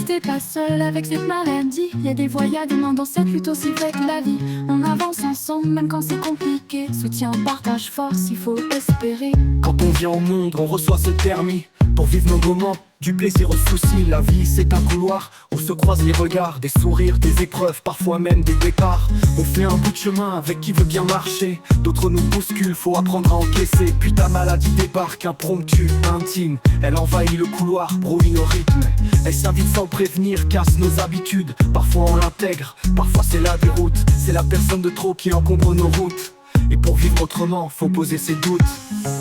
restez pas seul avec cette maladie. Y a des voix, y a des mains dans cette lutte aussi vraie que la vie. On avance ensemble même quand c'est compliqué. Soutien, partage, force, il faut espérer. Quand on vient au monde, on reçoit ce permis pour vivre nos moments, du plaisir au souci. La vie c'est un couloir où se croisent les regards, des sourires, des épreuves, parfois même des départs. On fait un bout de chemin avec qui veut bien marcher, d'autres nous bousculent, faut apprendre à encaisser. Puis ta maladie débarque, impromptue, intime. Elle envahit le couloir, brouille nos rythmes. Elle s'invite sans prévenir, casse nos habitudes. Parfois on l'intègre, parfois c'est la déroute. C'est la personne de trop qui encombre nos routes. Et pour vivre autrement, faut poser ses doutes.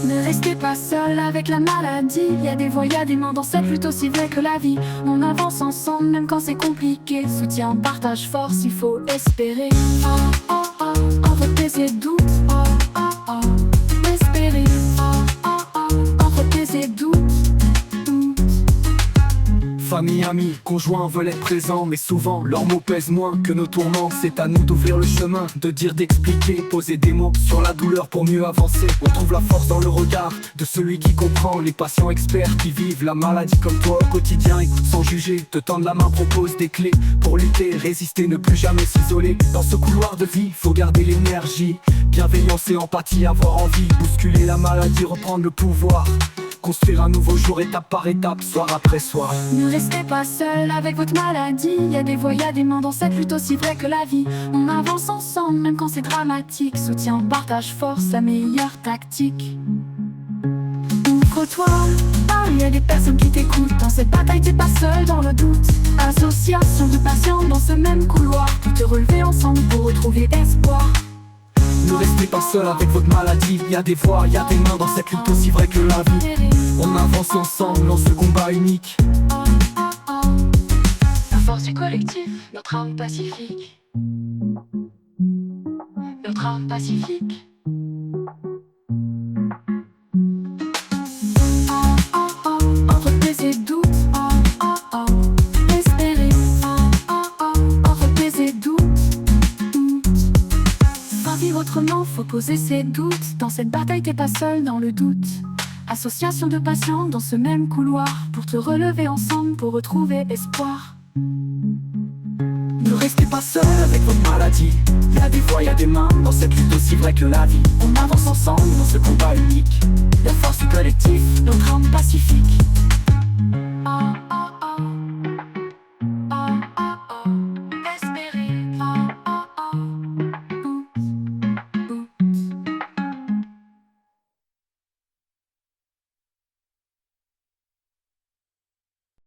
Ne restez pas seul avec la maladie. Y a des voix, y a des mains dans cette lutte aussi vraie que la vie. On avance ensemble même quand c'est compliqué. Soutien, partage, force, il faut espérer. Oh oh oh, entre tes doutes. Oh oh oh, espérer. Oh oh oh, entre tes doutes. Famille, amis, conjoints veulent être présents, mais souvent leurs mots pèsent moins que nos tourments. C'est à nous d'ouvrir le chemin, de dire, d'expliquer, poser des mots sur la douleur pour mieux avancer. On trouve la force dans le regard de celui qui comprend. Les patients experts qui vivent la maladie comme toi au quotidien écoutent sans juger, te tendent la main, proposent des clés pour lutter, résister, ne plus jamais s'isoler. Dans ce couloir de vie, faut garder l'énergie, bienveillance et empathie, avoir envie, bousculer la maladie, reprendre le pouvoir. Construire un nouveau jour étape par étape, soir après soir. Ne restez pas seul avec votre maladie. Y a des voix, y a des mains dans cette lutte aussi vraie que la vie. On avance ensemble même quand c'est dramatique. Soutien, partage, force, la meilleure tactique. Ouvre-toi, il y a des personnes qui t'écoutent. Dans cette bataille t'es pas seul dans le doute. Association de patients dans ce même couloir, pour te relever ensemble pour retrouver espoir. Ne restez pas seul avec votre maladie. Y a des voix, y a des mains dans cette lutte aussi vraie que la vie. On avance ensemble dans ce combat unique. La force du collectif, notre âme pacifique. Notre âme pacifique. Entre tes doutes. Espérer. Entre tes doutes. Vivre autrement, faut poser ses doutes. Dans cette bataille t'es pas seul dans le doute. Association de patients dans ce même couloir, pour te relever ensemble, pour retrouver espoir. Ne restez pas seul avec votre maladie. Y a des voix, y a des mains dans cette lutte aussi vraie que la vie. On avance ensemble dans ce combat unique.